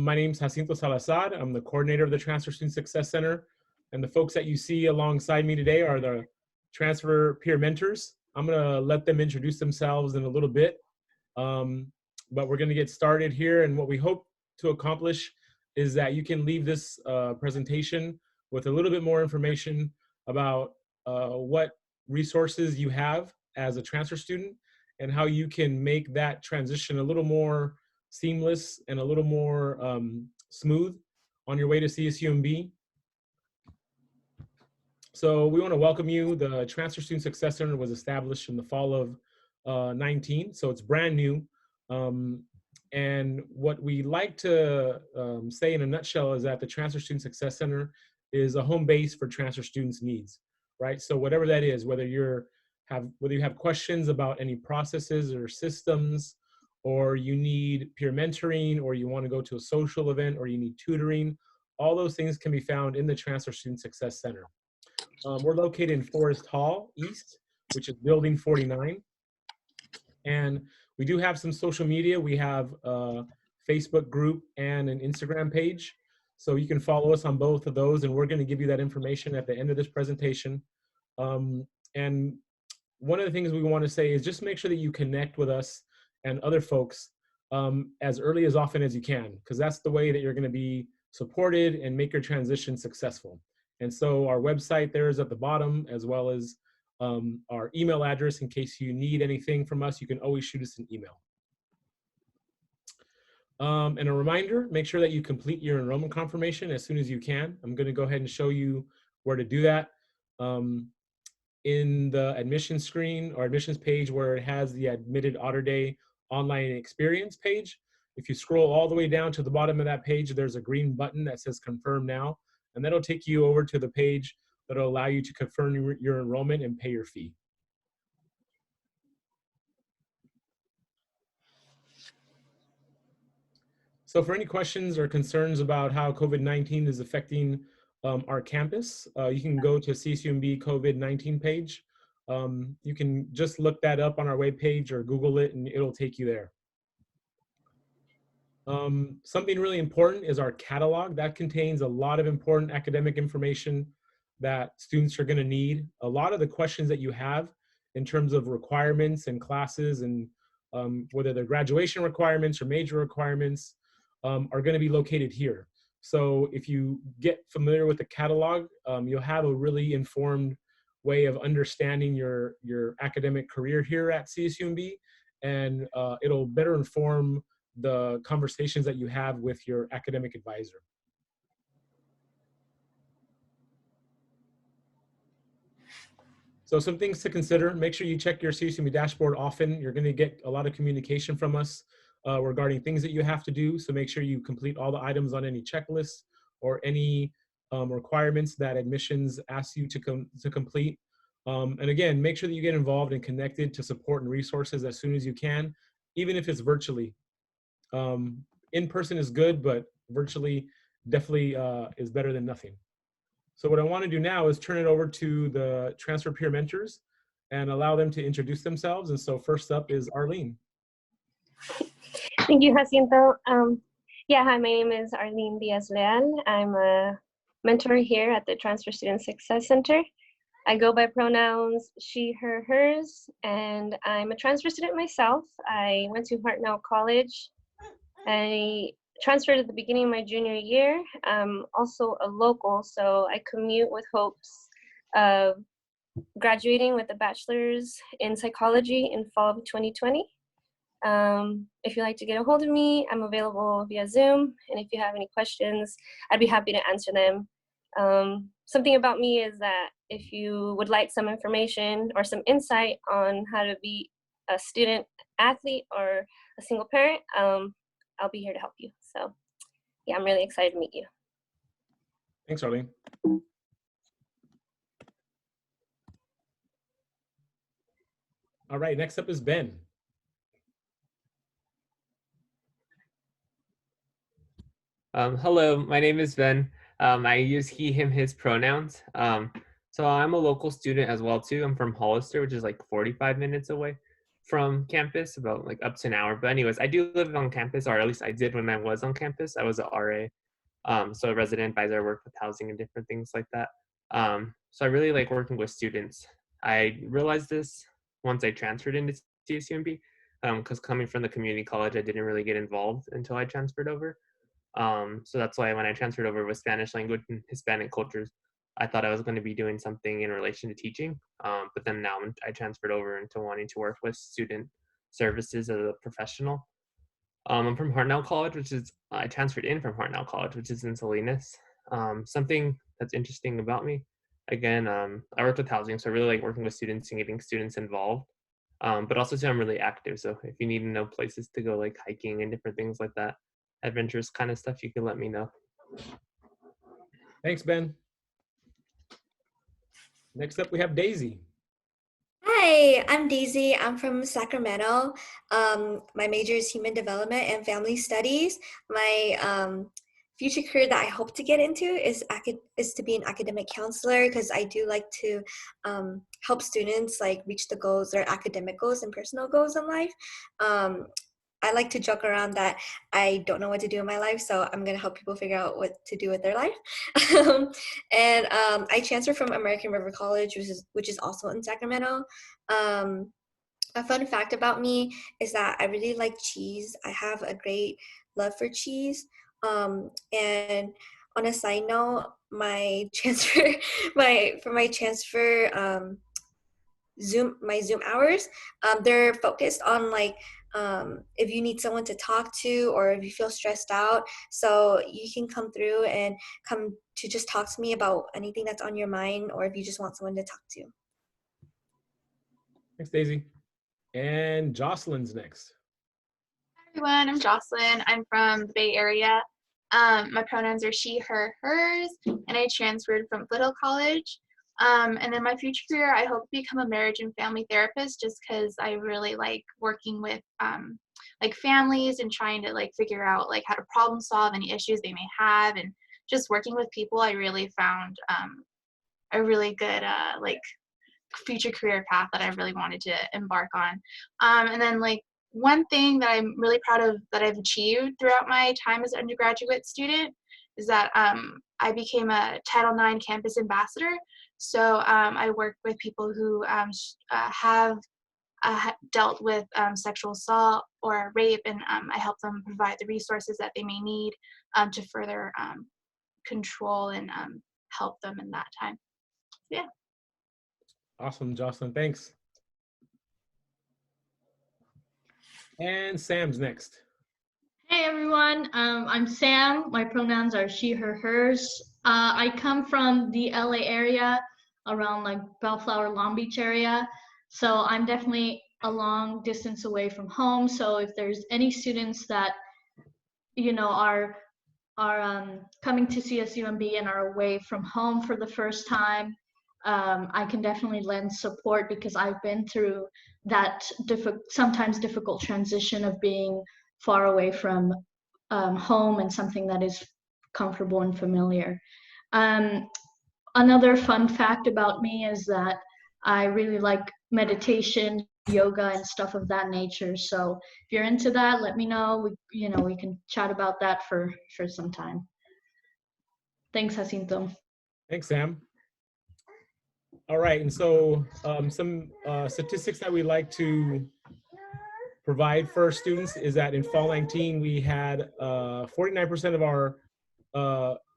My name is Jacinto Salazar. I'm the coordinator of the Transfer Student Success Center. And the folks that you see alongside me today are the transfer peer mentors. I'm gonna let them introduce themselves in a little bit. But we're gonna get started here. And what we hope to accomplish is that you can leave this presentation with a little bit more information about what resources you have as a transfer student and how you can make that transition a little more seamless and a little more smooth on your way to CSUMB. So we want to welcome you. The Transfer Student Success Center was established in the fall of 19, so it's brand new. And what we like to say in a nutshell is that the Transfer Student Success Center is a home base for transfer students' needs, right? So whatever that is, whether you have questions about any processes or systems, or you need peer mentoring, or you want to go to a social event, or you need tutoring, all those things can be found in the Transfer Student Success Center. We're located in Forest Hall East, which is building 49. And we do have some social media. We have a Facebook group and an Instagram page. So you can follow us on both of those, and we're going to give you that information at the end of this presentation. And one of the things we want to say is just make sure that you connect with us and other folks as early as often as you can, because that's the way that you're going to be supported and make your transition successful. And so our website there is at the bottom, as well as our email address. In case you need anything from us, you can always shoot us an email. And a reminder, make sure that you complete your enrollment confirmation as soon as you can. I'm going to go ahead and show you where to do that. In the admissions screen or admissions page where it has the Admitted Otter Day online experience page, if you scroll all the way down to the bottom of that page, there's a green button that says confirm now, and that'll take you over to the page that'll allow you to confirm your enrollment and pay your fee. So for any questions or concerns about how COVID-19 is affecting our campus, you can go to CSUMB COVID-19 page. You can just look that up on our webpage or Google it, and it'll take you there. Something really important is our catalog. That contains a lot of important academic information that students are going to need. A lot of the questions that you have in terms of requirements and classes, and whether they're graduation requirements or major requirements, are going to be located here. So if you get familiar with the catalog, you'll have a really informed way of understanding your academic career here at CSUMB, and it'll better inform the conversations that you have with your academic advisor. So some things to consider: make sure you check your CSUMB dashboard often. You're going to get a lot of communication from us regarding things that you have to do. So make sure you complete all the items on any checklists or any requirements that admissions asks you to complete. And again, make sure that you get involved and connected to support and resources as soon as you can, even if it's virtually. In person is good, but virtually definitely is better than nothing. So what I want to do now is turn it over to the transfer peer mentors and allow them to introduce themselves. And so first up is Arlene. Thank you, Jacinto. Yeah, hi, my name is Arlene Diaz-Leal. I'm a mentor here at the Transfer Student Success Center. I go by pronouns she, her, hers, and I'm a transfer student myself. I went to Hartnell College. I transferred at the beginning of my junior year. I'm also a local, so I commute with hopes of graduating with a bachelor's in psychology in fall of 2020. If you'd like to get a hold of me, I'm available via Zoom, and if you have any questions, I'd be happy to answer them. Something about me is that if you would like some information or some insight on how to be a student athlete or a single parent, I'll be here to help you. So yeah, I'm really excited to meet you. Thanks, Arlene. All right, next up is Ben. Hello, my name is Ben. I use he, him, his pronouns. So I'm a local student as well too. I'm from Hollister, which is like 45 minutes away from campus, about like up to an hour. But anyways, I do live on campus, or at least I did when I was on campus. I was a RA, so a resident advisor. I work with housing and different things like that. So I really like working with students. I realized this once I transferred into CSUMB, because coming from the community college, I didn't really get involved until I transferred over. So that's why when I transferred over with Spanish language and Hispanic cultures, I thought I was going to be doing something in relation to teaching. But then now I transferred over into wanting to work with student services as a professional. I'm from Hartnell College, I transferred in from Hartnell College, which is in Salinas. Something that's interesting about me, again, I work with housing, so I really like working with students and getting students involved. But also too, I'm really active. So if you need to know places to go, like hiking and different things like that, adventurous kind of stuff, you can let me know. Thanks, Ben. Next up, we have Daisy. Hi, I'm Daisy. I'm from Sacramento. My major is human development and family studies. My future career that I hope to get into is to be an academic counselor, because I do like to help students like reach the goals, their academic goals and personal goals in life. I like to joke around that I don't know what to do in my life, so I'm going to help people figure out what to do with their life. And I transferred from American River College, which is also in Sacramento. A fun fact about me is that I really like cheese. I have a great love for cheese. And on a side note, my transfer Zoom hours, they're focused on like if you need someone to talk to or if you feel stressed out, so you can come through and come to just talk to me about anything that's on your mind, or if you just want someone to talk to. Thanks, Daisy. And Jocelyn's next. Hi everyone, I'm Jocelyn. I'm from the Bay Area. My pronouns are she, her, hers, and I transferred from Foothill College. And then my future career, I hope to become a marriage and family therapist, just because I really like working with like families and trying to like figure out like how to problem solve any issues they may have, and just working with people. I really found a really good like future career path that I really wanted to embark on. And then like one thing that I'm really proud of that I've achieved throughout my time as an undergraduate student is that I became a Title IX campus ambassador. So I work with people who have dealt with sexual assault or rape, and I help them provide the resources that they may need to further control and help them in that time. Yeah. Awesome, Jocelyn, thanks. And Sam's next. Hey everyone, I'm Sam. My pronouns are she, her, hers. I come from the LA area, around like Bellflower, Long Beach area. So I'm definitely a long distance away from home. So if there's any students that, you know, are coming to CSUMB and are away from home for the first time, I can definitely lend support, because I've been through that sometimes difficult transition of being far away from home and something that is comfortable and familiar. Another fun fact about me is that I really like meditation, yoga, and stuff of that nature. So if you're into that, let me know. We can chat about that for some time. Thanks, Jacinto. Thanks, Sam. All right, and so some statistics that we like to provide for our students is that in fall 19, we had 49% of our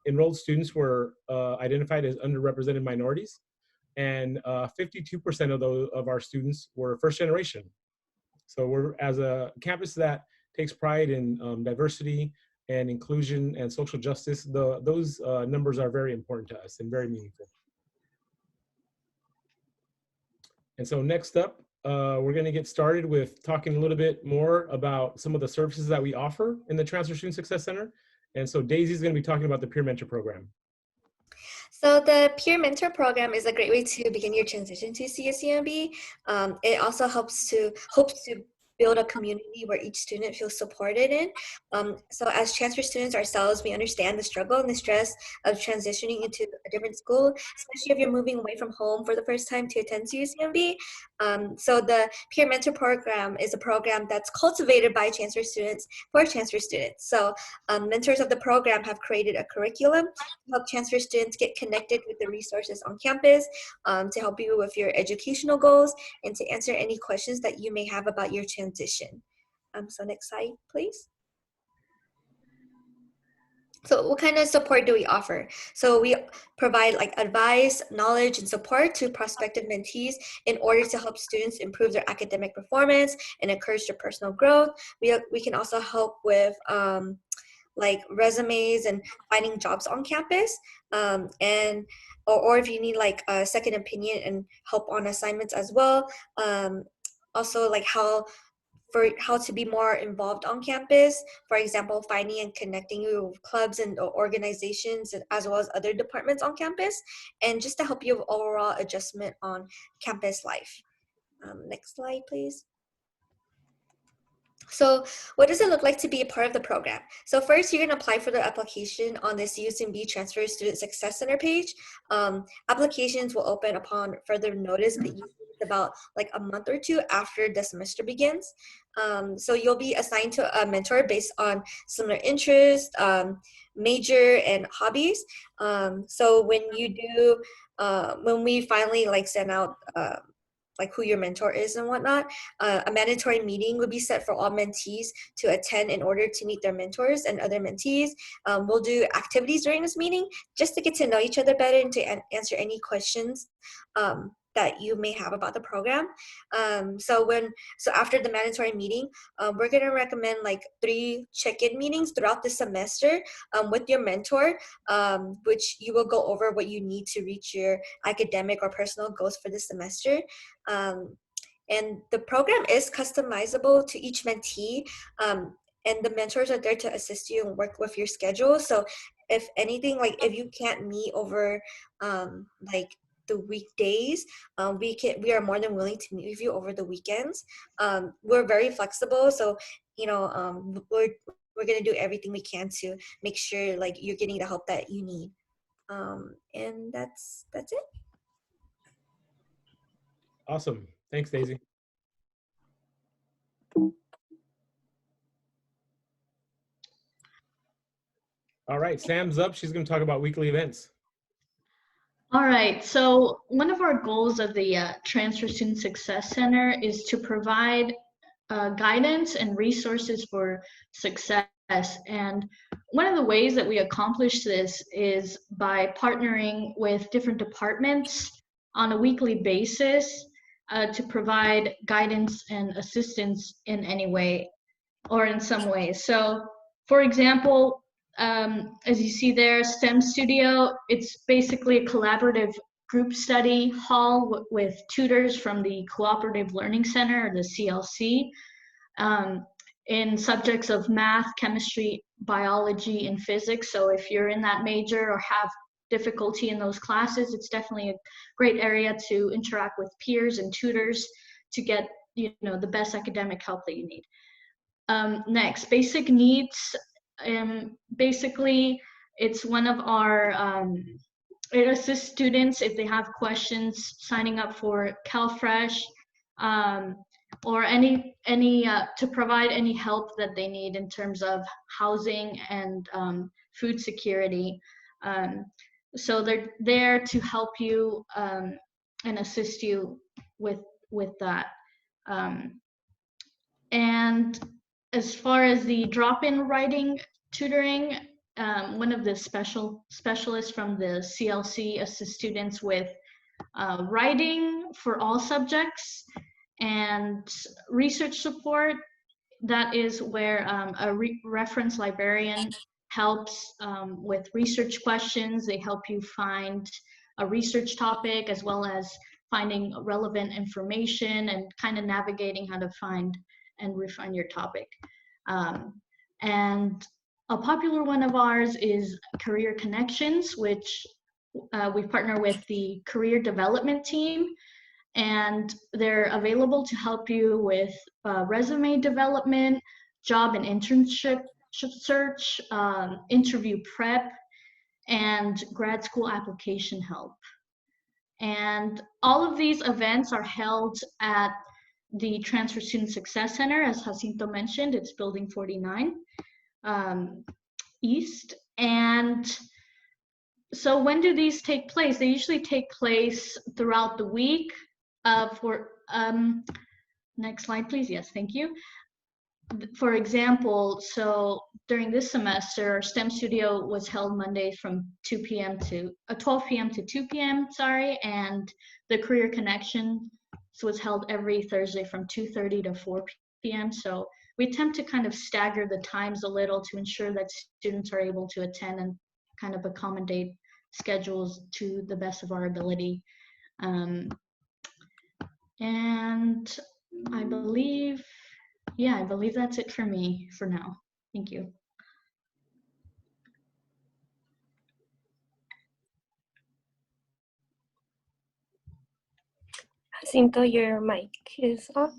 enrolled students were identified as underrepresented minorities, and 52% of our students were first generation. So we're, as a campus that takes pride in diversity and inclusion and social justice, those numbers are very important to us and very meaningful. And so next up, we're going to get started with talking a little bit more about some of the services that we offer in the Transfer Student Success Center. And so Daisy's going to be talking about the Peer Mentor Program. So the Peer Mentor Program is a great way to begin your transition to CSUMB. It also hopes to build a community where each student feels supported in. So as transfer students ourselves, we understand the struggle and the stress of transitioning into a different school, especially if you're moving away from home for the first time to attend CSUMB. So the Peer Mentor Program is a program that's cultivated by transfer students for transfer students. So mentors of the program have created a curriculum to help transfer students get connected with the resources on campus, to help you with your educational goals and to answer any questions that you may have about your transition. So next slide, please. So what kind of support do we offer? So we provide like advice, knowledge, and support to prospective mentees in order to help students improve their academic performance and encourage their personal growth. We can also help with like resumes and finding jobs on campus, or if you need like a second opinion and help on assignments as well. Also like how to be more involved on campus, for example, finding and connecting you with clubs and organizations as well as other departments on campus, and just to help you with overall adjustment on campus life. Next slide, please. So what does it look like to be a part of the program? So first, you're going to apply for the application on the CSUMB Transfer Student Success Center page. Applications will open upon further notice, but usually it's about like a month or two after the semester begins. So you'll be assigned to a mentor based on similar interests, major, and hobbies. So when you do, when we finally like send out like who your mentor is and whatnot, a mandatory meeting would be set for all mentees to attend in order to meet their mentors and other mentees. We'll do activities during this meeting just to get to know each other better and to answer any questions that you may have about the program. So after the mandatory meeting, we're gonna recommend like 3 check-in meetings throughout the semester with your mentor, which you will go over what you need to reach your academic or personal goals for the semester. And the program is customizable to each mentee, and the mentors are there to assist you and work with your schedule. So if anything, like if you can't meet over like the weekdays, we are more than willing to meet with you over the weekends. We're very flexible, so you know, we're gonna do everything we can to make sure like you're getting the help that you need. And that's it. Awesome. Thanks, Daisy. All right, Sam's up. She's going to talk about weekly events. All right, so one of our goals of the Transfer Student Success Center is to provide guidance and resources for success. And one of the ways that we accomplish this is by partnering with different departments on a weekly basis to provide guidance and assistance in any way or in some ways. So, for example, as you see there, STEM Studio, it's basically a collaborative group study hall with tutors from the Cooperative Learning Center, or the CLC, in subjects of math, chemistry, biology, and physics. So if you're in that major or have difficulty in those classes, it's definitely a great area to interact with peers and tutors to get, you know, the best academic help that you need. Next, basic needs. Basically, it's one of our, it assists students if they have questions signing up for CalFresh, or any to provide any help that they need in terms of housing and food security. So they're there to help you and assist you with that. And as far as the drop-in writing tutoring, one of the specialists from the CLC assists students with writing for all subjects and research support. That is where a reference librarian helps with research questions. They help you find a research topic as well as finding relevant information and kind of navigating how to find and refine your topic. And a popular one of ours is Career Connections, which we partner with the career development team. and they're available to help you with resume development, job and internship search, interview prep, and grad school application help. And all of these events are held at the Transfer Student Success Center, as Jacinto mentioned. It's Building 49 East. And so when do these take place? They usually take place throughout the week. Next slide, please. Yes, thank you. For example, so during this semester, STEM Studio was held Mondays from 12 p.m. to 2 p.m., sorry, and the Career Connection was held every Thursday from 2:30 to 4 p.m. So we attempt to kind of stagger the times a little to ensure that students are able to attend and kind of accommodate schedules to the best of our ability. And I believe that's it for me for now. Thank you. Jacinto, your mic is off.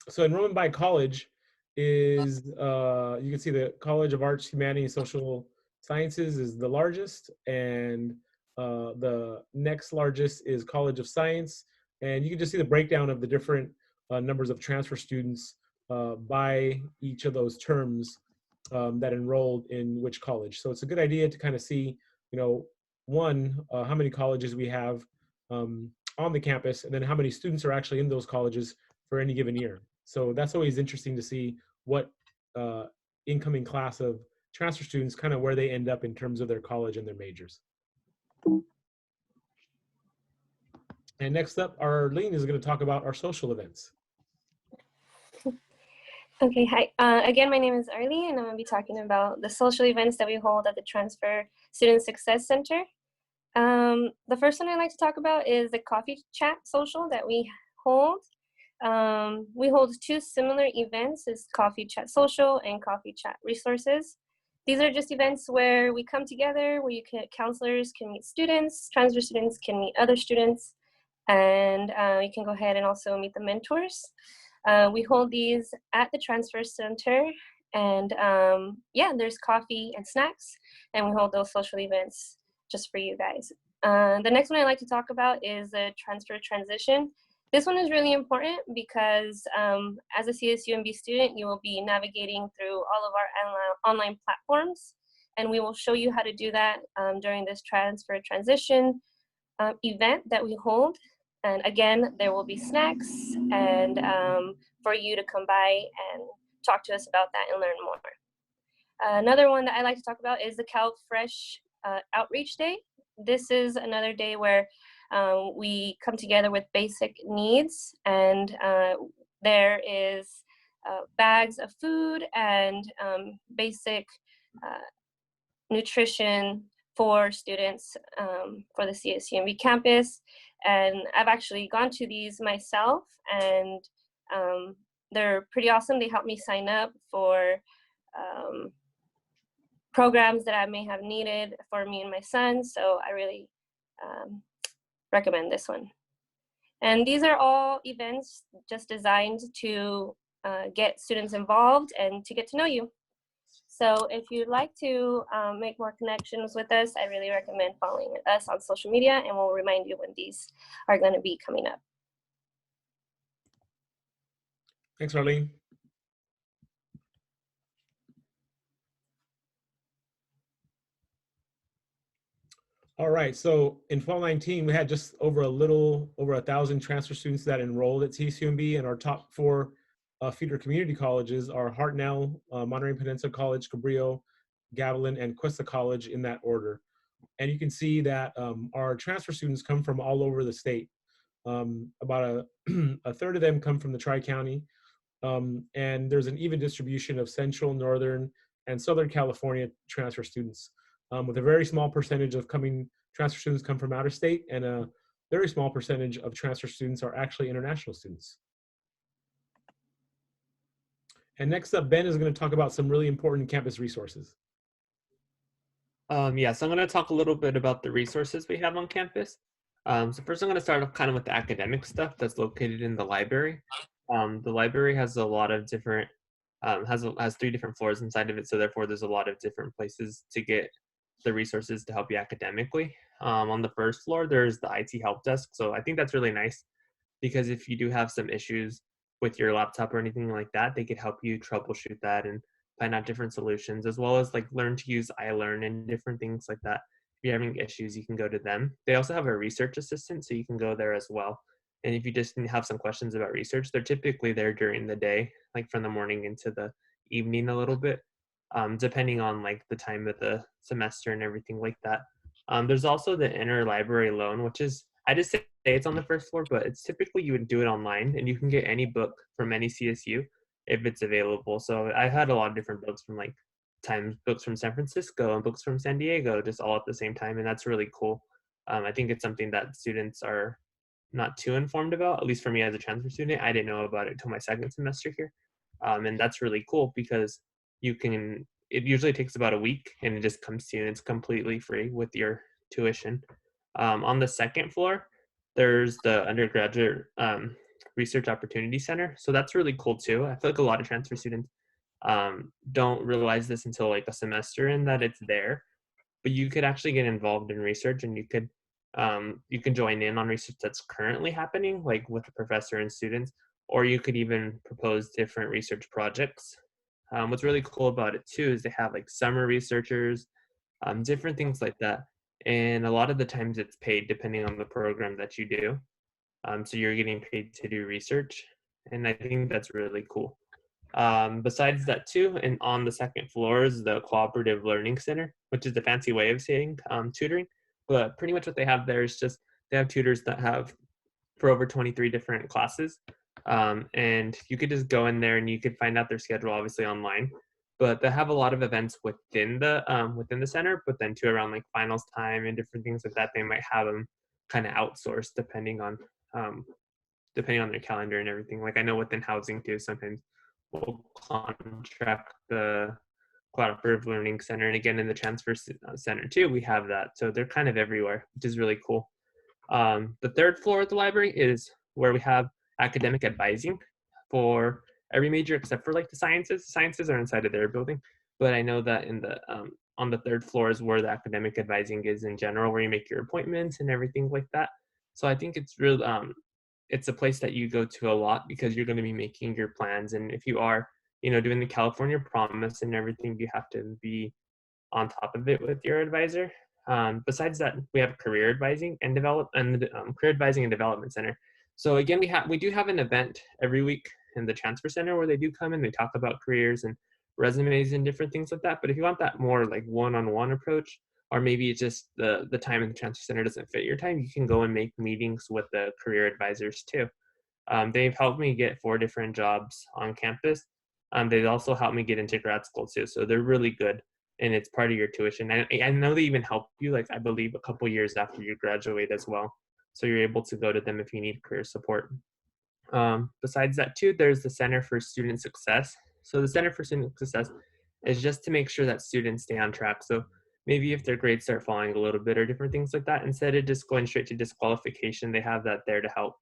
So enrollment by college is, you can see the College of Arts, Humanities, and Social Sciences is the largest, and the next largest is College of Science. And you can just see the breakdown of the different numbers of transfer students by each of those terms that enrolled in which college. So it's a good idea to kind of see, one, how many colleges we have on the campus, and then how many students are actually in those colleges for any given year. So that's always interesting to see what incoming class of transfer students, kind of where they end up in terms of their college and their majors. And next up, Arlene is going to talk about our social events. Okay, hi. Again, my name is Arlene, and I'm going to be talking about the social events that we hold at the Transfer Student Success Center. The first one I'd like to talk about is the coffee chat social that we hold. We hold two similar events, is Coffee Chat Social and Coffee Chat Resources. These are just events where we come together, where counselors can meet students, transfer students can meet other students, and you can go ahead and also meet the mentors. We hold these at the Transfer Center, and there's coffee and snacks, and we hold those social events just for you guys. The next one I'd like to talk about is the transfer transition. This one is really important because as a CSUMB student, you will be navigating through all of our online platforms, and we will show you how to do that during this transfer transition event that we hold. And again, there will be snacks and for you to come by and talk to us about that and learn more. Another one that I like to talk about is the Cal Fresh Outreach Day. This is another day where we come together with basic needs, and there is bags of food and basic nutrition for students for the CSUMB campus. And I've actually gone to these myself, and they're pretty awesome. They help me sign up for programs that I may have needed for me and my son, so I really recommend this one. And these are all events just designed to get students involved and to get to know you. So if you'd like to make more connections with us, I really recommend following us on social media, and we'll remind you when these are going to be coming up. Thanks, Arlene. All right, so in fall 19, we had just over 1,000 transfer students that enrolled at CSUMB, and our top four feeder community colleges are Hartnell, Monterey Peninsula College, Cabrillo, Gavilan, and Cuesta College in that order. And you can see that our transfer students come from all over the state. About a third of them come from the Tri-County, and there's an even distribution of Central, Northern, and Southern California transfer students, with a very small percentage of transfer students come from out of state, and a very small percentage of transfer students are actually international students. And next up, Ben is going to talk about some really important campus resources. So I'm going to talk a little bit about the resources we have on campus. So first I'm going to start off kind of with the academic stuff that's located in the library. The library has a lot of different, has 3 different floors inside of it. So therefore there's a lot of different places to get the resources to help you academically. On the first floor, there's the IT help desk. So I think that's really nice because if you do have some issues with your laptop or anything like that, they could help you troubleshoot that and find out different solutions, as well as like learn to use iLearn and different things like that. If you're having issues, you can go to them. They also have a research assistant, so you can go there as well. And if you just have some questions about research, they're typically there during the day, like from the morning into the evening a little bit, depending on like the time of the semester and everything like that. There's also the interlibrary loan, which is, I just say it's on the first floor, but it's typically you would do it online and you can get any book from any CSU if it's available. So I had a lot of different books from like books from San Francisco and books from San Diego, just all at the same time. And that's really cool. I think it's something that students are not too informed about, at least for me as a transfer student. I didn't know about it until my second semester here. And that's really cool because it usually takes about a week and it just comes to you and it's completely free with your tuition. On the second floor, there's the undergraduate research opportunity center. So that's really cool too. I feel like a lot of transfer students don't realize this until like a semester in that it's there, but you could actually get involved in research and you can join in on research that's currently happening, like with the professor and students, or you could even propose different research projects. What's really cool about it too is they have like summer researchers, different things like that. And a lot of the times it's paid depending on the program that you do. So you're getting paid to do research. And I think that's really cool. Besides that too, and on the second floor is the Cooperative Learning Center, which is the fancy way of saying tutoring. But pretty much what they have there is just, they have tutors that have for over 23 different classes. And you could just go in there and you could find out their schedule obviously online. But they have a lot of events within the center, but then too around like finals time and different things like that, they might have them kind of outsourced depending on their calendar and everything. Like I know within housing too, sometimes we'll contract the Cooperative Learning Center, and again in the Transfer Center too, we have that. So they're kind of everywhere, which is really cool. The third floor of the library is where we have academic advising for every major except for like the sciences. The sciences are inside of their building, but I know that in the on the third floor is where the academic advising is in general, where you make your appointments and everything like that. So I think it's real. It's a place that you go to a lot because you're going to be making your plans, and if you are, doing the California Promise and everything, you have to be on top of it with your advisor. Besides that, we have career advising and career advising and development center. So again, we do have an event every week in the transfer center where they do come and they talk about careers and resumes and different things like that. But if you want that more like one-on-one approach, or maybe it's just the time in the transfer center doesn't fit your time, you can go and make meetings with the career advisors too. They've helped me get 4 different jobs on campus. They've also helped me get into grad school too. So they're really good. And it's part of your tuition. And I know they even help you, like I believe, a couple years after you graduate as well. So you're able to go to them if you need career support. Besides that too, there's the Center for Student Success. So the Center for Student Success is just to make sure that students stay on track. So maybe if their grades start falling a little bit or different things like that, instead of just going straight to disqualification, they have that there to help.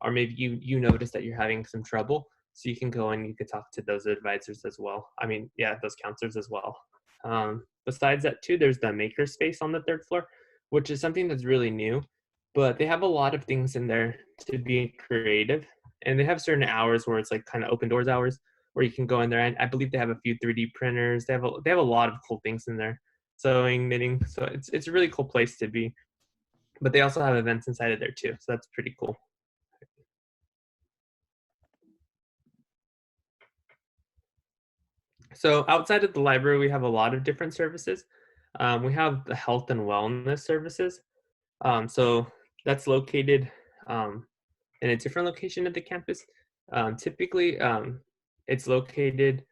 Or maybe you notice that you're having some trouble, so you can go and you could talk to those advisors as well. Those counselors as well. Besides that too, there's the makerspace on the third floor, which is something that's really new, but they have a lot of things in there to be creative, and they have certain hours where it's like kind of open doors hours where you can go in there. And I believe they have a few 3D printers. They have a lot of cool things in there, sewing, knitting. So it's a really cool place to be, but they also have events inside of there too. So that's pretty cool. So outside of the library, we have a lot of different services. We have the health and wellness services. So that's located in a different location at the campus. Typically, it's located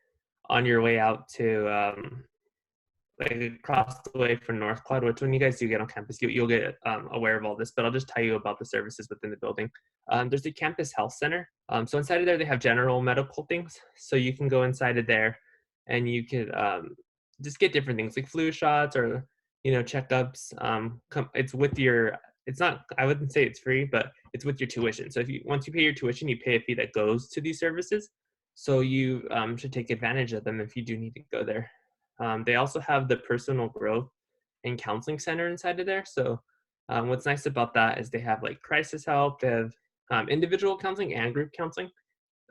on your way out to like across the way from North Cloud, which when you guys do get on campus, you'll get aware of all this, but I'll just tell you about the services within the building. There's the campus health center. So inside of there, they have general medical things. So you can go inside of there and you could just get different things like flu shots or, checkups. It's with your it's not, I wouldn't say it's free, but it's with your tuition. So if you, once you pay your tuition, you pay a fee that goes to these services. So you should take advantage of them if you do need to go there. They also have the personal growth and counseling center inside of there. So what's nice about that is they have like crisis help, they have individual counseling and group counseling.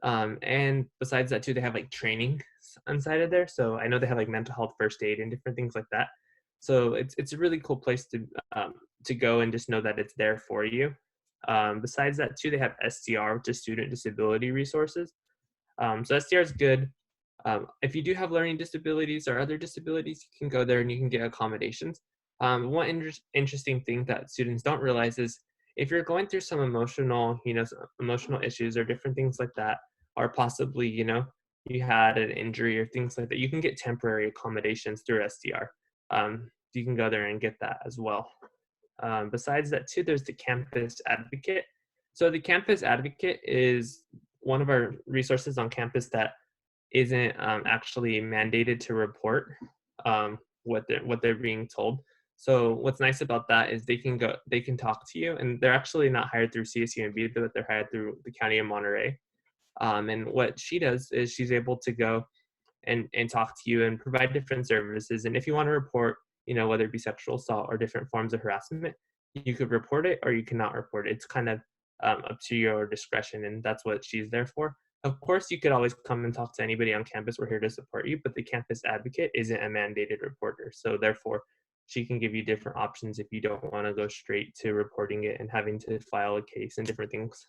And besides that too, they have like training inside of there. So I know they have like mental health first aid and different things like that. So it's a really cool place to go and just know that it's there for you. Besides that too, they have SDR, which is Student Disability Resources. So SDR is good. If you do have learning disabilities or other disabilities, you can go there and you can get accommodations. One interesting thing that students don't realize is if you're going through some emotional, some emotional issues or different things like that, or possibly, you had an injury or things like that, you can get temporary accommodations through SDR. You can go there and get that as well. Besides that too, there's the campus advocate. So the campus advocate is one of our resources on campus that isn't actually mandated to report what they're being told. So what's nice about that is they can talk to you, and they're actually not hired through CSUMB, but they're hired through the County of Monterey. And what she does is she's able to go and talk to you and provide different services. And if you want to report, whether it be sexual assault or different forms of harassment, you could report it or you cannot report it. It's kind of up to your discretion, and that's what she's there for. Of course, you could always come and talk to anybody on campus. We're here to support you, but the campus advocate isn't a mandated reporter. So therefore, she can give you different options if you don't want to go straight to reporting it and having to file a case and different things.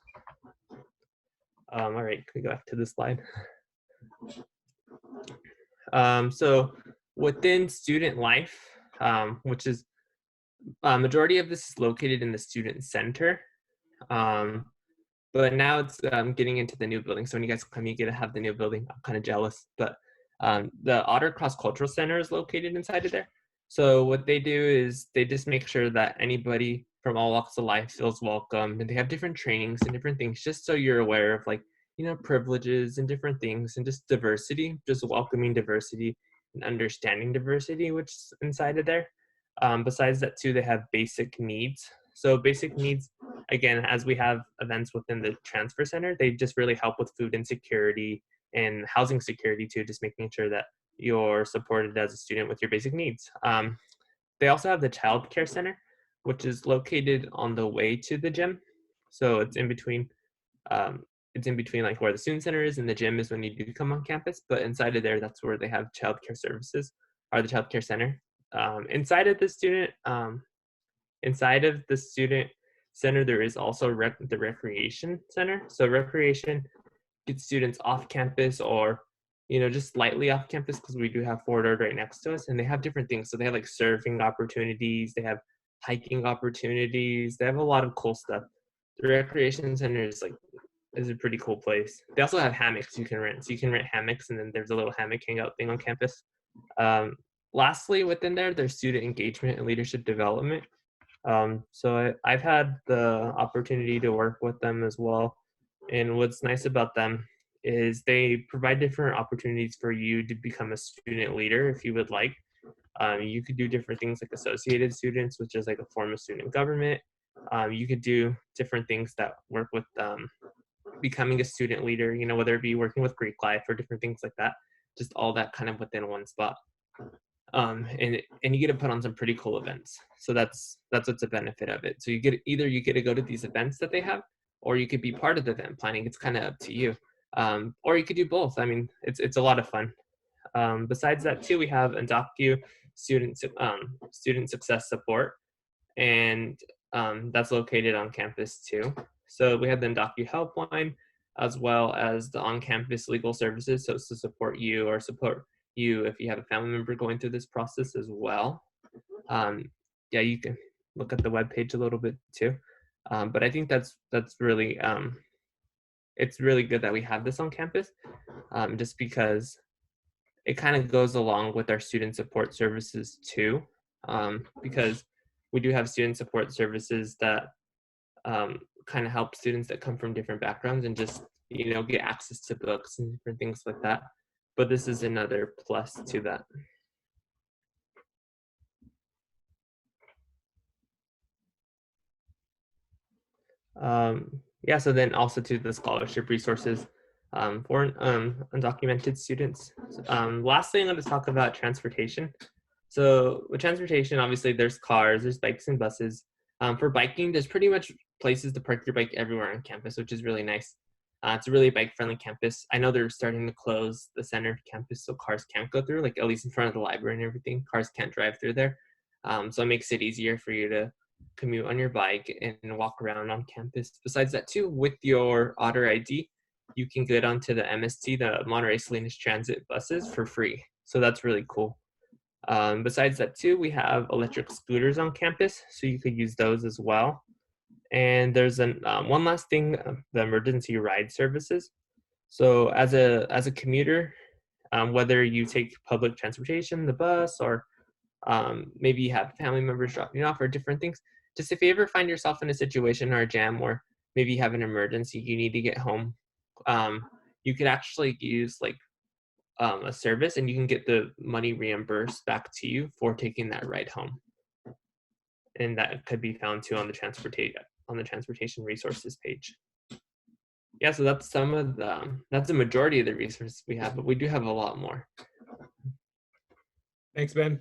All right, can we go back to the slide? So within student life, which is majority of this is located in the student center. But now it's getting into the new building. So when you guys come, you get to have the new building. I'm kind of jealous, but the Otter Cross Cultural Center is located inside of there. So what they do is they just make sure that anybody from all walks of life feels welcome, and they have different trainings and different things just so you're aware of privileges and different things and just diversity, just welcoming diversity and understanding diversity, which is inside of there. Besides that too, they have basic needs. So basic needs, again, as we have events within the Transfer Center, they just really help with food insecurity and housing security too, just making sure that you're supported as a student with your basic needs. They also have the Child Care Center, which is located on the way to the gym. So it's in between like where the student center is and the gym is when you do come on campus. But inside of there, that's where they have child care services or the Child Care Center. Inside of the student center, there is also the recreation center. So recreation gets students off campus or just slightly off campus, because we do have Fort Ord right next to us, and they have different things. So they have like surfing opportunities, they have hiking opportunities, they have a lot of cool stuff. The recreation center is a pretty cool place. They also have hammocks you can rent. So you can rent hammocks, and then there's a little hammock hangout thing on campus. Lastly, within there, there's student engagement and leadership development. So I've had the opportunity to work with them as well. And what's nice about them is they provide different opportunities for you to become a student leader if you would like. You could do different things like associated students, which is like a form of student government. You could do different things that work with becoming a student leader, whether it be working with Greek life or different things like that, just all that kind of within one spot. And you get to put on some pretty cool events. So that's what's a benefit of it. So you get to go to these events that they have, or you could be part of the event planning. It's kind of up to you. Or you could do both. I mean, it's a lot of fun. Besides that too, we have Untitled Student Success Support, and that's located on campus too. So we have the Untitled Helpline, as well as the on-campus legal services. So it's to support you or support you if you have a family member going through this process as well. Yeah, you can look at the webpage a little bit too. But I think that's really, it's really good that we have this on campus, just because it kind of goes along with our student support services too, because we do have student support services that kind of help students that come from different backgrounds and just, get access to books and different things like that. But this is another plus to that. Yeah, so then also to the scholarship resources for undocumented students. Lastly, I'm going to talk about transportation. So with transportation, obviously there's cars, there's bikes and buses. For biking, there's pretty much places to park your bike everywhere on campus, which is really nice. It's a really bike-friendly campus. I know they're starting to close the center campus so cars can't go through, like at least in front of the library and everything. Cars can't drive through there. So it makes it easier for you to commute on your bike and walk around on campus. Besides that too, with your Otter ID, you can get onto the MST, the Monterey Salinas Transit buses for free. So that's really cool. Besides that too, we have electric scooters on campus, so you could use those as well. And there's one last thing, the emergency ride services. So as a commuter, whether you take public transportation, the bus, or maybe you have family members dropping you off or different things, just if you ever find yourself in a situation or a jam where maybe you have an emergency, you need to get home, you could actually use like a service and you can get the money reimbursed back to you for taking that ride home. And that could be found too on the transportation resources page. Yeah, so that's that's the majority of the resources we have, but we do have a lot more. Thanks, Ben.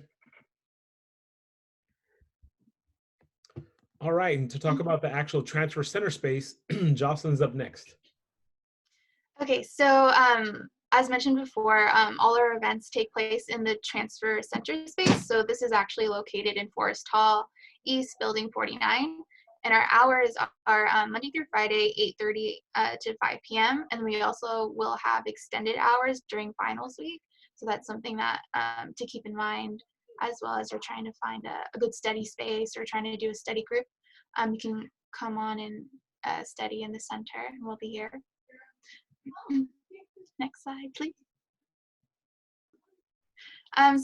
All right, and to talk about the actual transfer center space, Jocelyn's up next. Okay, so as mentioned before, all our events take place in the Transfer Center space. So this is actually located in Forest Hall East, Building 49. And our hours are Monday through Friday, 8:30 to 5 p.m. And we also will have extended hours during finals week. So that's something that to keep in mind, as well as you're trying to find a good study space or trying to do a study group. You can come on and study in the center, and we'll be here. Next slide, please.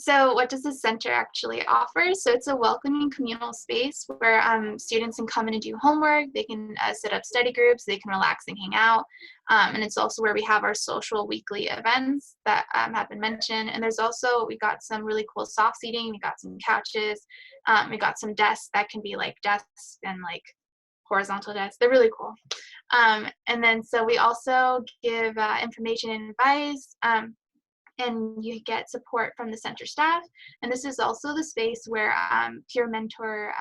So what does the center actually offer? So it's a welcoming communal space where students can come in and do homework, they can set up study groups, they can relax and hang out. And it's also where we have our social weekly events that have been mentioned. And there's also, we got some really cool soft seating, we got some couches, we got some desks that can be like desks and like horizontal desks. They're really cool. And then so we also give information and advice. And you get support from the center staff. And this is also the space where peer mentor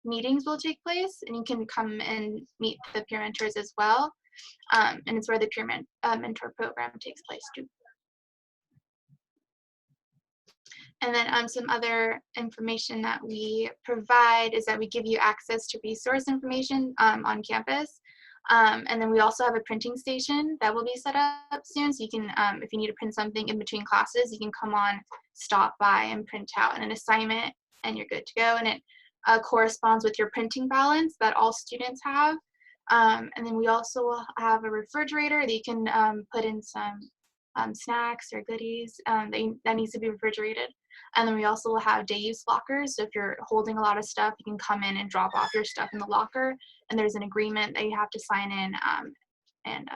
meetings will take place, and you can come and meet the peer mentors as well. And it's where the peer mentor program takes place too. And then some other information that we provide is that we give you access to resource information on campus. And then we also have a printing station that will be set up soon. So you can, if you need to print something in between classes, you can come on, stop by and print out an assignment and you're good to go. And it corresponds with your printing balance that all students have. And then we also will have a refrigerator that you can put in some snacks or goodies that needs to be refrigerated. And then we also will have day use lockers. So if you're holding a lot of stuff, you can come in and drop off your stuff in the locker. And there's an agreement that you have to sign in and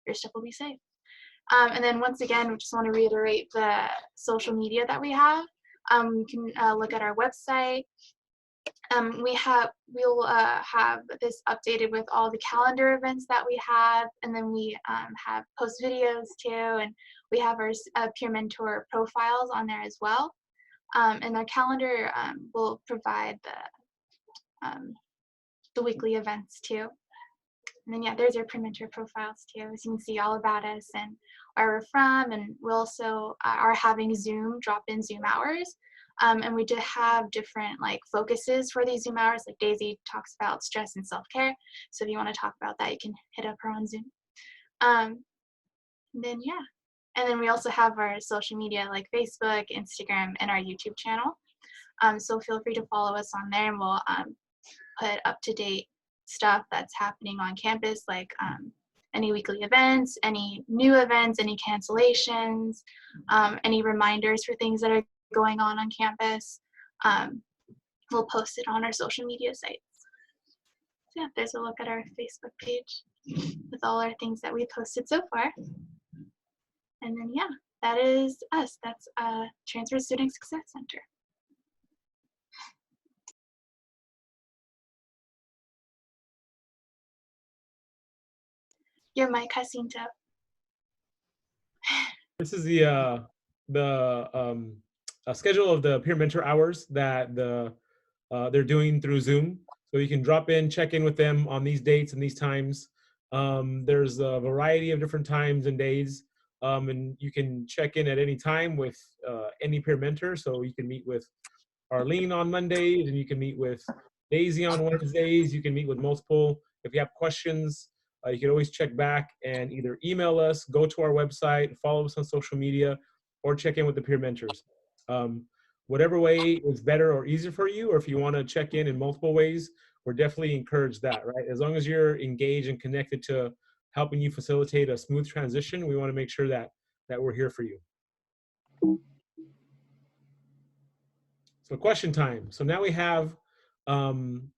your stuff will be safe. And then once again, we just want to reiterate the social media that we have. You can look at our website. We'll have this updated with all the calendar events that we have, and then we have post videos too, and we have our peer mentor profiles on there as well. And our calendar will provide the weekly events too. And then yeah, there's our peer mentor profiles too, so you can see all about us and where we're from, and we also are having drop-in Zoom hours. And we do have different like focuses for these Zoom hours. Like Daisy talks about stress and self-care. So if you want to talk about that, you can hit up her on Zoom. Then yeah. And then we also have our social media like Facebook, Instagram, and our YouTube channel. So feel free to follow us on there, and we'll put up-to-date stuff that's happening on campus, like any weekly events, any new events, any cancellations, any reminders for things that are going on campus. We'll post it on our social media sites. So yeah, there's a look at our Facebook page with all our things that we posted so far. And then yeah, that is us. That's Transfer Student Success Center. Your mic, Jacinto. This is the schedule of the peer mentor hours that they're doing through Zoom. So you can drop in, check in with them on these dates and these times. There's a variety of different times and days, and you can check in at any time with any peer mentor. So you can meet with Arlene on Mondays, and you can meet with Daisy on Wednesdays. You can meet with multiple. If you have questions, you can always check back and either email us, go to our website, follow us on social media, or check in with the peer mentors. Whatever way is better or easier for you, or if you want to check in multiple ways, we're definitely encourage that, right? As long as you're engaged and connected to helping you facilitate a smooth transition, we want to make sure that we're here for you. So question time. So now we have an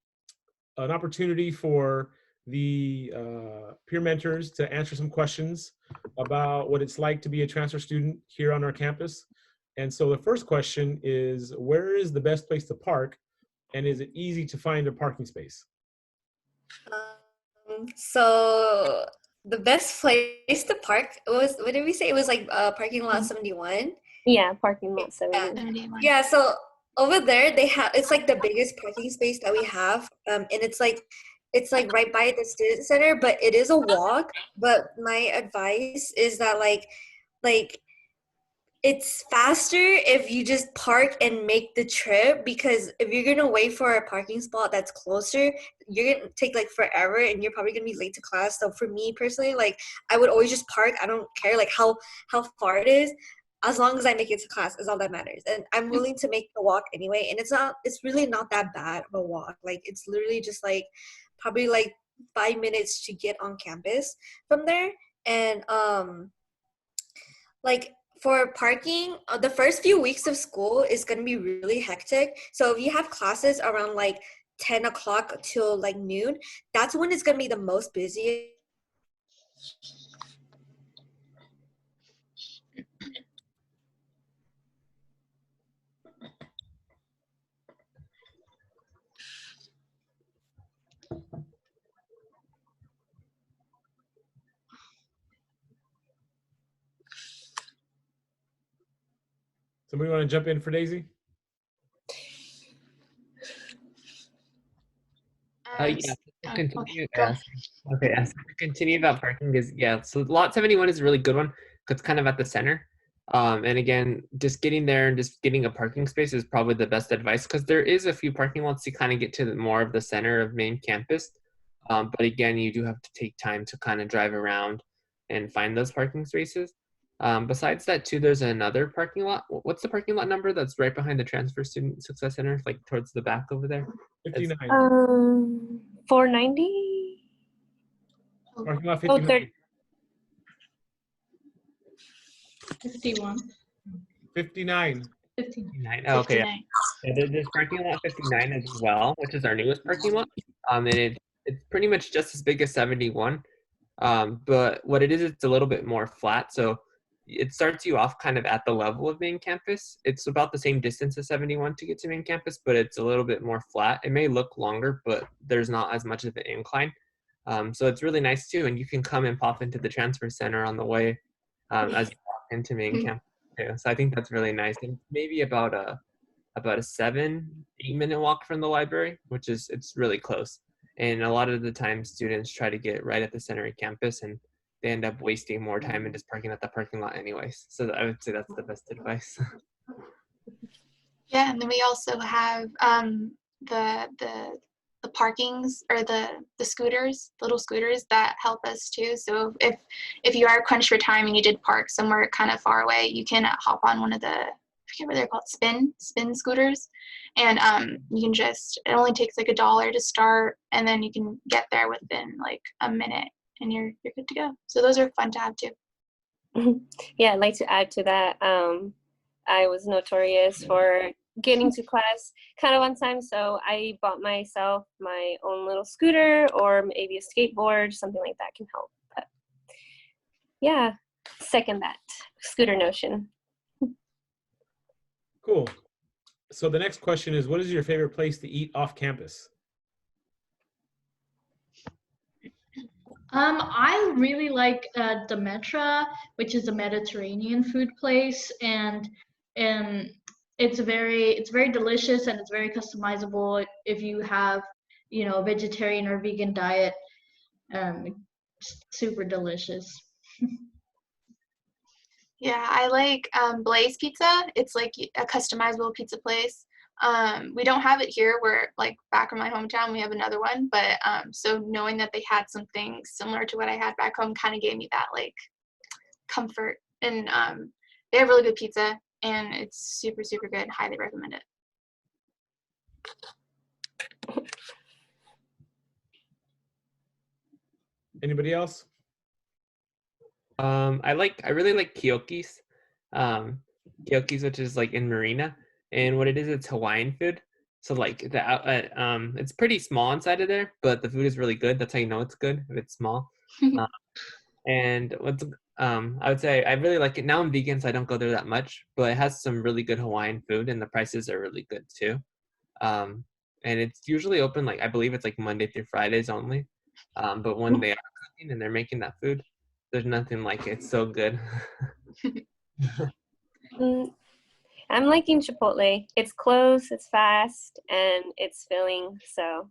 opportunity for the peer mentors to answer some questions about what it's like to be a transfer student here on our campus. And so the first question is, where is the best place to park? And is it easy to find a parking space? So the best place to park was, what did we say? It was like parking lot 71. Yeah, parking lot 71. 71. Yeah, so over there they have, it's like the biggest parking space that we have, and it's like right by the student center, but it is a walk. But my advice is that like it's faster if you just park and make the trip, because if you're gonna wait for a parking spot that's closer, you're gonna take like forever and you're probably gonna be late to class. So for me personally, like I would always just park. I don't care like how far it is, as long as I make it to class is all that matters. And I'm willing to make the walk anyway. And it's really not that bad of a walk. Like it's literally just like probably like 5 minutes to get on campus from there. And like for parking, the first few weeks of school is going to be really hectic. So if you have classes around like 10 o'clock till like noon, that's when it's going to be the most busy. Somebody want to jump in for Daisy? Yeah, Okay, continue. go. Okay, yeah, so to continue about parking is, yeah, so lot 71 is a really good one because it's kind of at the center. And again, just getting there and just getting a parking space is probably the best advice, because there is a few parking lots to kind of get to more of the center of main campus. But again, you do have to take time to kind of drive around and find those parking spaces. Besides that too, there's another parking lot. What's the parking lot number that's right behind the Transfer Student Success Center, like towards the back over there? 59. 490. Parking lot Oh, 59. 51. 59. 59. Oh, okay. 59. Yeah, there's parking lot 59 as well, which is our newest parking lot. And it's pretty much just as big as 71. But what it is, it's a little bit more flat. So it starts you off kind of at the level of main campus. It's about the same distance as 71 to get to main campus, but it's a little bit more flat. It may look longer, but there's not as much of an incline. So it's really nice too. And you can come and pop into the transfer center on the way as you walk into main campus too. So I think that's really nice. And maybe about a 7-8 minute walk from the library, which is, it's really close. And a lot of the time students try to get right at the center of campus and they end up wasting more time and just parking at the parking lot anyways. So I would say that's the best advice. Yeah, and then we also have the parkings, or the scooters, little scooters that help us too. So if you are crunched for time and you did park somewhere kind of far away, you can hop on one of the, I forget what they're called, spin scooters, and you can just, it only takes like $1 to start, and then you can get there within like a minute and you're good to go. So those are fun to have too. Yeah, I'd like to add to that. I was notorious for getting to class kind of on time, so I bought myself my own little scooter, or maybe a skateboard, something like that can help. But yeah, second that scooter notion. Cool. So the next question is, what is your favorite place to eat off campus? I really like Demetra, which is a Mediterranean food place, and it's very delicious and it's very customizable if you have, you know, a vegetarian or vegan diet. It's super delicious. Yeah, I like Blaze Pizza. It's like a customizable pizza place. We don't have it here. We're like back in my hometown. We have another one, but so knowing that they had something similar to what I had back home kind of gave me that like comfort. And they have really good pizza, and it's super, super good. Highly recommend it. Anybody else? I really like Kyoki's. Kyoki's, which is like in Marina, and what it is, it's Hawaiian food. So like the outlet, it's pretty small inside of there, but the food is really good. That's how you know it's good if it's small. And what's I would say I really like it. Now I'm vegan, so I don't go there that much, but it has some really good Hawaiian food, and the prices are really good too. And it's usually open, like I believe it's like Monday through Fridays only. But when they are cooking and they're making that food, there's nothing like it. It's so good. I'm liking Chipotle. It's close, it's fast, and it's filling. So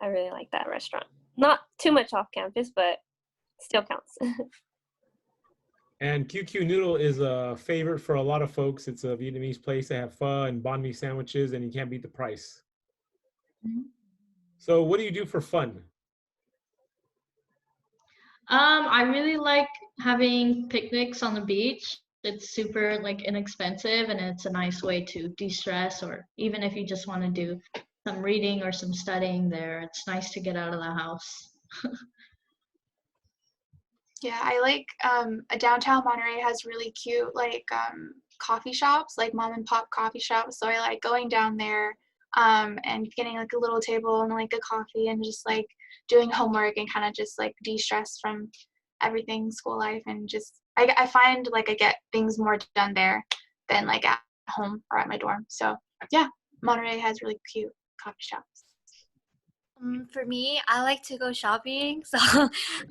I really like that restaurant. Not too much off campus, but still counts. And QQ Noodle is a favorite for a lot of folks. It's a Vietnamese place. They have pho and banh mi sandwiches, and you can't beat the price. So what do you do for fun? I really like having picnics on the beach. It's super like inexpensive and it's a nice way to de-stress, or even if you just want to do some reading or some studying there, it's nice to get out of the house. Yeah, I like downtown Monterey has really cute like coffee shops, like mom and pop coffee shops. So I like going down there and getting like a little table and like a coffee and just like doing homework and kind of just like de-stress from everything school life, and just I find like I get things more done there than like at home or at my dorm. So yeah, Monterey has really cute coffee shops. For me, I like to go shopping. So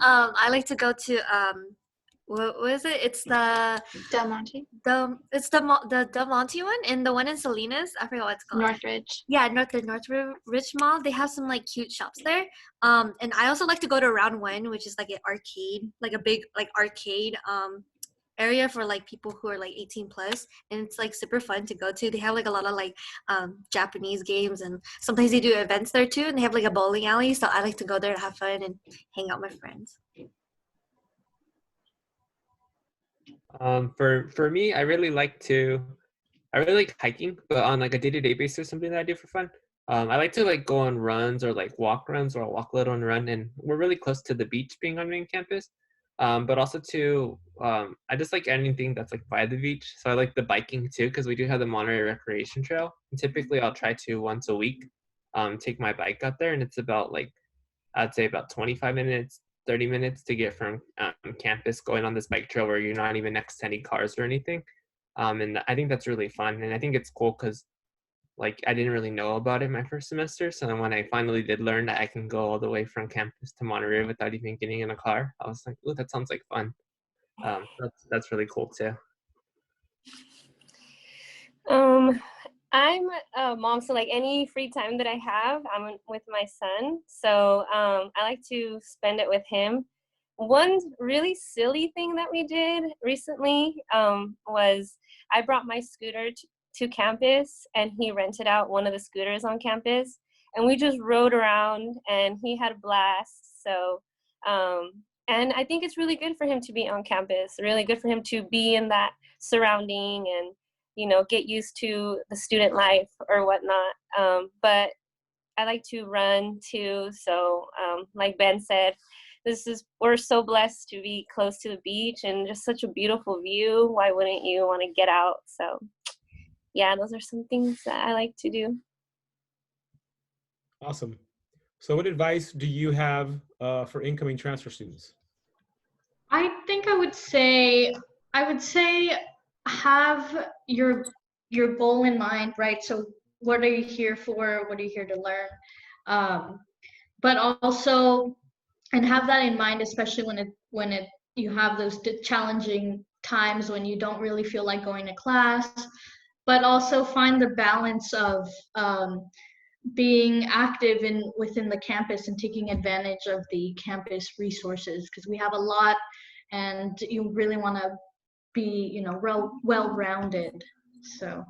I like to go to what is it? It's Del Monte, the Del Monte one, and the one in Salinas. I forgot what it's called. Northridge. Yeah, the Northridge Mall. They have some like cute shops there. And I also like to go to Round One, which is like an arcade, like a big like arcade area for like people who are like 18 plus, and it's like super fun to go to. They have like a lot of like Japanese games, and sometimes they do events there too, and they have like a bowling alley, so I like to go there to have fun and hang out with my friends. For me, I really like hiking, but on like a day-to-day basis, something that I do for fun. I like to like go on runs or like walk runs, or I'll walk a little and run, and we're really close to the beach being on main campus. But also too, I just like anything that's like by the beach. So I like the biking too, because we do have the Monterey Recreation Trail. And typically I'll try to once a week take my bike out there, and it's about like, I'd say about 25 minutes, 30 minutes to get from campus going on this bike trail where you're not even next to any cars or anything. And I think that's really fun. And I think it's cool because like I didn't really know about it my first semester. So then when I finally did learn that I can go all the way from campus to Monterey without even getting in a car, I was like, oh, that sounds like fun. That's really cool too. I'm a mom, so like any free time that I have, I'm with my son. So I like to spend it with him. One really silly thing that we did recently was I brought my scooter to campus, and he rented out one of the scooters on campus, and we just rode around, and he had a blast. So and I think it's really good for him to be on campus, really good for him to be in that surrounding and, you know, get used to the student life or whatnot. But I like to run too. So like Ben said, we're so blessed to be close to the beach and just such a beautiful view. Why wouldn't you want to get out? So yeah, those are some things that I like to do. Awesome. So what advice do you have for incoming transfer students? I think I would say have your goal in mind, right? So what are you here for? What are you here to learn? But also and have that in mind, especially when you have those challenging times when you don't really feel like going to class, but also find the balance of being active within the campus and taking advantage of the campus resources, because we have a lot, and you really want to be, you know, well-rounded. So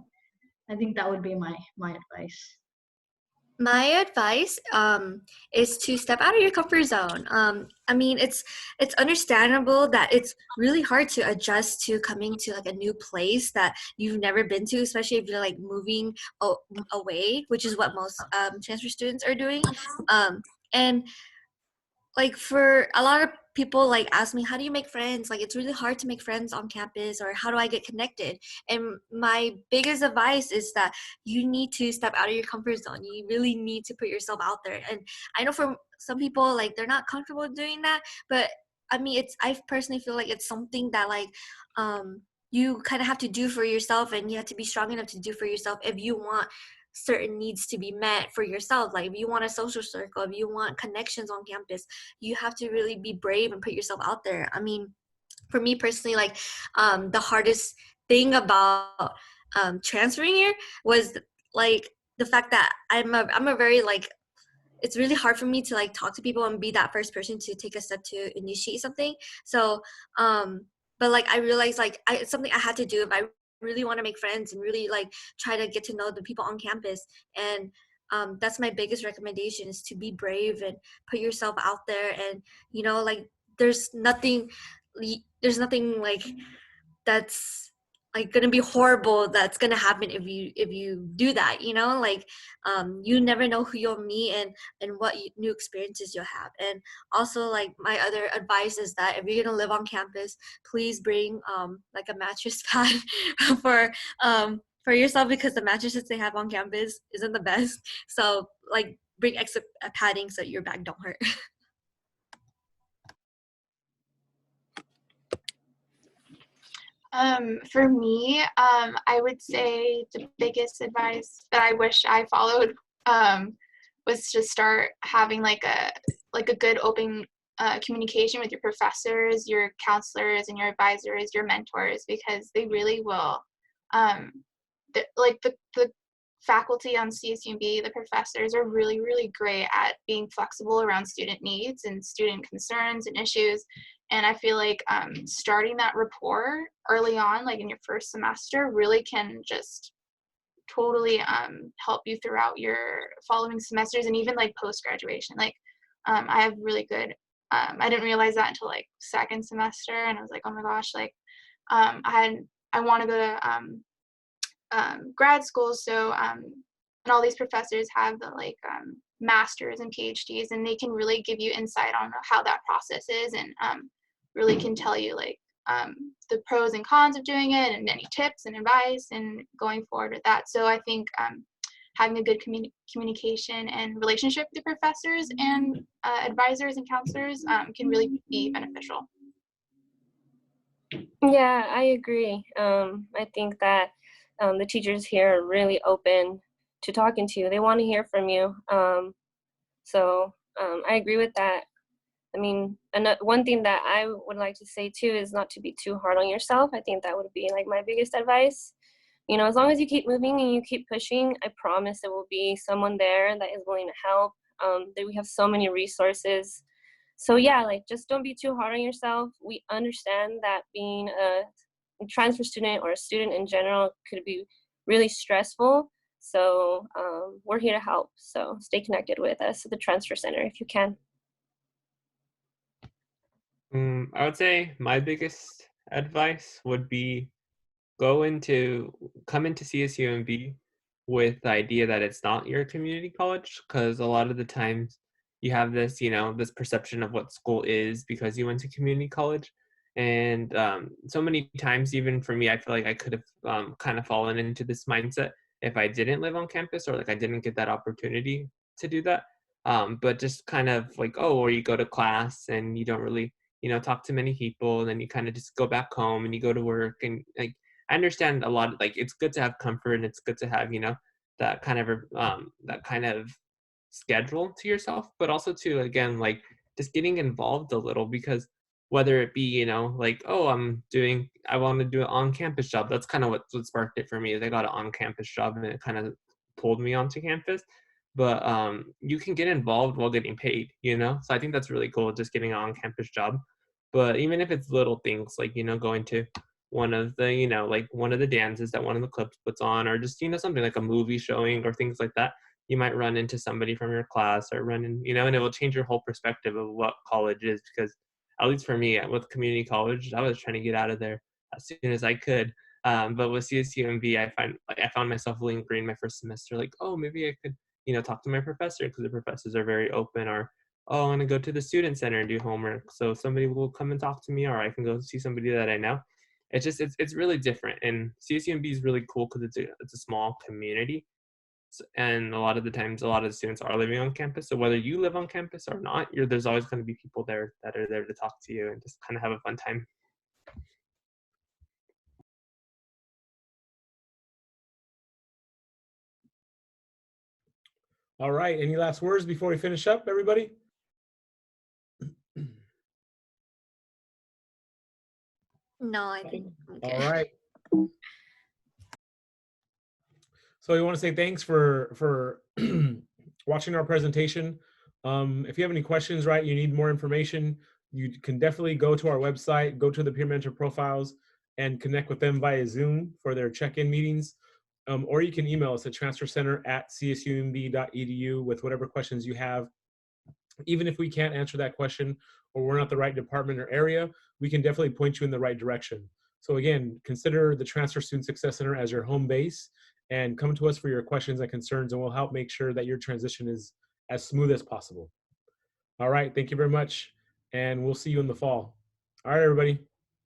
I think that would be my advice. My advice is to step out of your comfort zone. I mean, it's understandable that it's really hard to adjust to coming to like a new place that you've never been to, especially if you're like moving away, which is what most transfer students are doing. And like for a lot of people like ask me, how do you make friends? Like it's really hard to make friends on campus, or how do I get connected? And my biggest advice is that you need to step out of your comfort zone. You really need to put yourself out there. And I know for some people, like they're not comfortable doing that, but I mean, I personally feel like it's something that like you kind of have to do for yourself, and you have to be strong enough to do for yourself if you want certain needs to be met for yourself. Like if you want a social circle, if you want connections on campus, you have to really be brave and put yourself out there. I mean, for me personally, like the hardest thing about transferring here was like the fact that I'm a very like, it's really hard for me to like talk to people and be that first person to take a step to initiate something. So but like I realized like it's something I had to do if I really want to make friends and really like try to get to know the people on campus. And that's my biggest recommendation, is to be brave and put yourself out there. And you know, like there's nothing like that's like gonna be horrible that's gonna happen if you do that, you know. Like you never know who you'll meet and what new experiences you'll have. And also like my other advice is that if you're gonna live on campus, please bring like a mattress pad for yourself, because the mattresses they have on campus isn't the best. So like bring extra padding so your back don't hurt. For me, I would say the biggest advice that I wish I followed was to start having like a good open communication with your professors, your counselors, and your advisors, your mentors, because they really will. The faculty on CSUMB, the professors are really, really great at being flexible around student needs and student concerns and issues. And I feel like starting that rapport early on, like in your first semester, really can just totally help you throughout your following semesters and even like post-graduation. Like I have really good, I didn't realize that until like second semester, and I was like, oh my gosh, like I want to go to grad school, so and all these professors have the like masters and PhDs, and they can really give you insight on how that process is, and really can tell you like the pros and cons of doing it, and any tips and advice and going forward with that. So I think having a good communication and relationship with the professors and advisors and counselors can really be beneficial. Yeah, I agree. I think that the teachers here are really open to talking to you. They want to hear from you. So I agree with that. I mean, one thing that I would like to say too is not to be too hard on yourself. I think that would be like my biggest advice. You know, as long as you keep moving and you keep pushing, I promise there will be someone there that is willing to help. That we have so many resources. So yeah, like just don't be too hard on yourself. We understand that being a transfer student or a student in general could be really stressful. So we're here to help. So stay connected with us at the Transfer Center if you can. I would say my biggest advice would be come into CSUMB with the idea that it's not your community college, because a lot of the times you have this, this perception of what school is because you went to community college. And so many times, even for me, I feel like I could have kind of fallen into this mindset if I didn't live on campus, or like I didn't get that opportunity to do that. But just kind of like, or you go to class and you don't really, talk to many people, and then you kind of just go back home and you go to work. And like, I understand a lot, like it's good to have comfort and it's good to have, that kind of schedule to yourself, but also to, again, like just getting involved a little, because whether it be, you know, like, oh, I want to do an on-campus job. That's kind of what sparked it for me, is I got an on-campus job and it kind of pulled me onto campus. But you can get involved while getting paid, you know? So I think that's really cool, just getting an on-campus job. But even if it's little things like, you know, going to one of the, you know, like one of the dances that one of the clubs puts on, or just, you know, something like a movie showing or things like that, you might run into somebody from your class or run in, you know, and it will change your whole perspective of what college is. Because at least for me, with community college, I was trying to get out of there as soon as I could. But with CSUMB, I found myself lingering my first semester, like, oh, maybe I could, you know, talk to my professor, because the professors are very open. Or, oh, I want to go to the student center and do homework, so somebody will come and talk to me, or I can go see somebody that I know. It's just, it's really different. And CSUMB is really cool because it's a small community. And a lot of the times, a lot of the students are living on campus. So whether you live on campus or not, there's always going to be people there that are there to talk to you and just kind of have a fun time. All right. Any last words before we finish up, everybody? No, I think I'm okay. All right. So we want to say thanks for watching our presentation. If you have any questions, right, you need more information, you can definitely go to our website, go to the peer mentor profiles, and connect with them via Zoom for their check-in meetings. Or you can email us at transfercenter@csumb.edu with whatever questions you have. Even if we can't answer that question, or we're not the right department or area, we can definitely point you in the right direction. So again, consider the Transfer Student Success Center as your home base, and come to us for your questions and concerns, and we'll help make sure that your transition is as smooth as possible. All right, thank you very much, and we'll see you in the fall. All right, everybody.